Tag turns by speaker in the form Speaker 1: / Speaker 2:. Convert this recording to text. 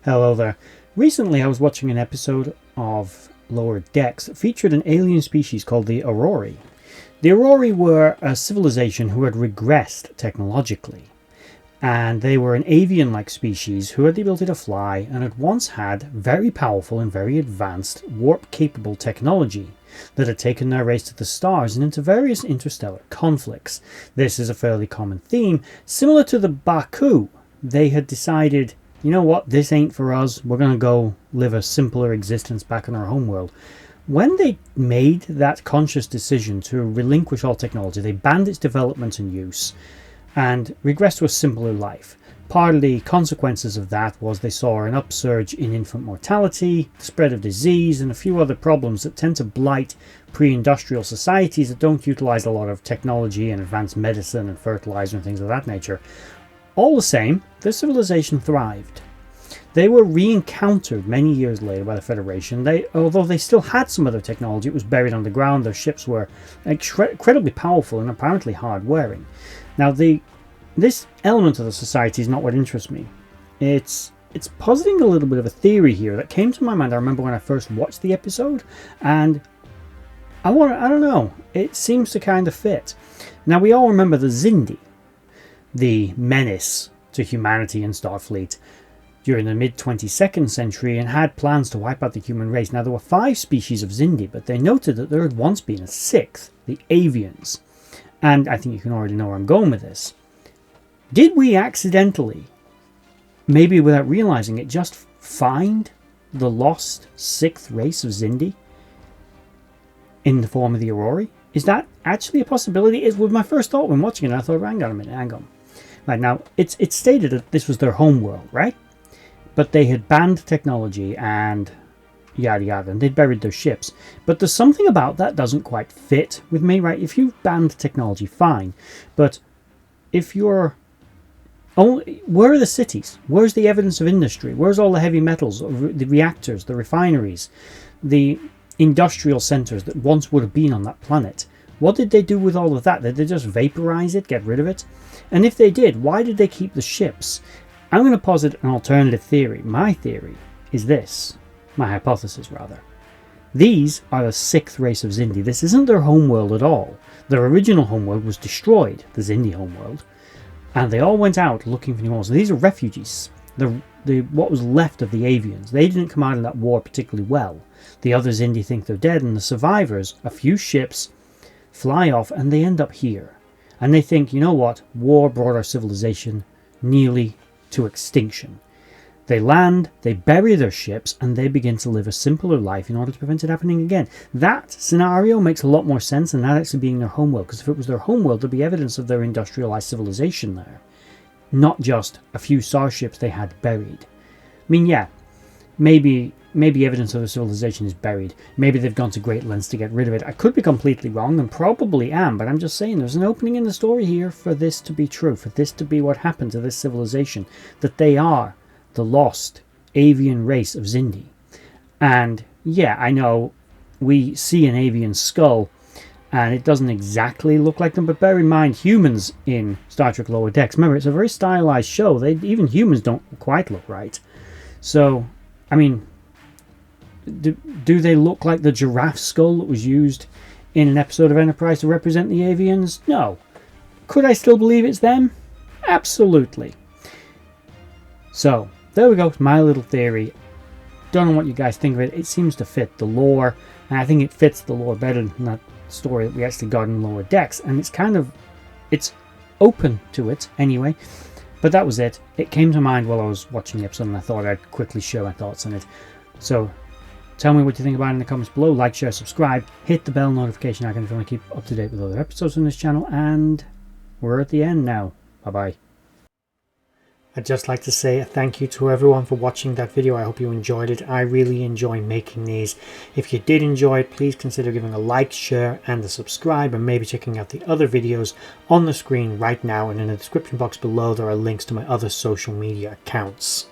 Speaker 1: Hello there. Recently I was watching an episode of Lower Decks that featured an alien species called the Aurori. The Aurori were a civilization who had regressed technologically, and they were an avian-like species who had the ability to fly and had once had very powerful and very advanced warp-capable technology that had taken their race to the stars and into various interstellar conflicts. This is a fairly common theme. Similar to the Baku, they had decided, you know what, this ain't for us, we're going to go live a simpler existence back in our homeworld. When they made that conscious decision to relinquish all technology, they banned its development and use and regressed to a simpler life. Part of the consequences of that was they saw an upsurge in infant mortality, the spread of disease, and a few other problems that tend to blight pre-industrial societies that don't utilize a lot of technology and advanced medicine and fertilizer and things of that nature. All the same, their civilization thrived. They were re-encountered many years later by the Federation. Although they still had some of their technology, it was buried underground. Their ships were incredibly powerful and apparently hard-wearing. Now, this element of the society is not what interests me. It's positing a little bit of a theory here that came to my mind. I remember when I first watched the episode, and I don't know, it seems to kind of fit. Now, we all remember the Xindi, the menace to humanity and Starfleet during the mid-22nd century, and had plans to wipe out the human race. Now, there were 5 species of Xindi, but they noted that there had once been a 6th, the avians. And I think you can already know where I'm going with this. Did we accidentally, maybe without realizing it, just find the lost 6th race of Xindi in the form of the Aurori? Is that actually a possibility? It was my first thought when watching it. I thought, hang on a minute, hang on. Right, now, it's stated that this was their home world, right? But they had banned technology and yada yada, and they'd buried their ships. But there's something about that doesn't quite fit with me, right? If you've banned technology, fine. But if you're where are the cities? Where's the evidence of industry? Where's all the heavy metals, the reactors, the refineries, the industrial centers that once would have been on that planet? What did they do with all of that? Did they just vaporize it, get rid of it? And if they did, why did they keep the ships? I'm going to posit an alternative theory. My theory is this, my hypothesis rather. These are the 6th race of Xindi. This isn't their homeworld at all. Their original homeworld was destroyed, the Xindi homeworld. And they all went out looking for new homes. So these are refugees. What was left of the avians. They didn't come out of that war particularly well. The other Xindi think they're dead, and the survivors, a few ships, fly off and they end up here. And they think, you know what, war brought our civilization nearly to extinction. They land, they bury their ships, and they begin to live a simpler life in order to prevent it happening again. That scenario makes a lot more sense than that actually being their homeworld, because if it was their homeworld, there'd be evidence of their industrialized civilization there, not just a few starships they had buried. I mean, yeah, maybe evidence of their civilization is buried. Maybe they've gone to great lengths to get rid of it. I could be completely wrong, and probably am, but I'm just saying there's an opening in the story here for this to be true, for this to be what happened to this civilization, that they are the lost avian race of Xindi. And yeah, I know we see an avian skull and it doesn't exactly look like them, but bear in mind, humans in Star Trek Lower Decks, remember, it's a very stylized show. Even humans don't quite look right. So, I mean, do they look like the giraffe skull that was used in an episode of Enterprise to represent the avians? No. Could I still believe it's them? Absolutely. So, there we go, my little theory. Don't know what you guys think of it. It seems to fit the lore, and I think it fits the lore better than that story that we actually got in Lower Decks, and it's open to it anyway. But that was it. It came to mind while I was watching the episode, and I thought I'd quickly share my thoughts on it. So, tell me what you think about it in the comments below. Like, share, subscribe, hit the bell notification icon if you want to keep up to date with other episodes on this channel, and we're at the end now. Bye-bye. I'd just like to say a thank you to everyone for watching that video. I hope you enjoyed it. I really enjoy making these. If you did enjoy it, please consider giving a like, share, and a subscribe, and maybe checking out the other videos on the screen right now, and in the description box below there are links to my other social media accounts.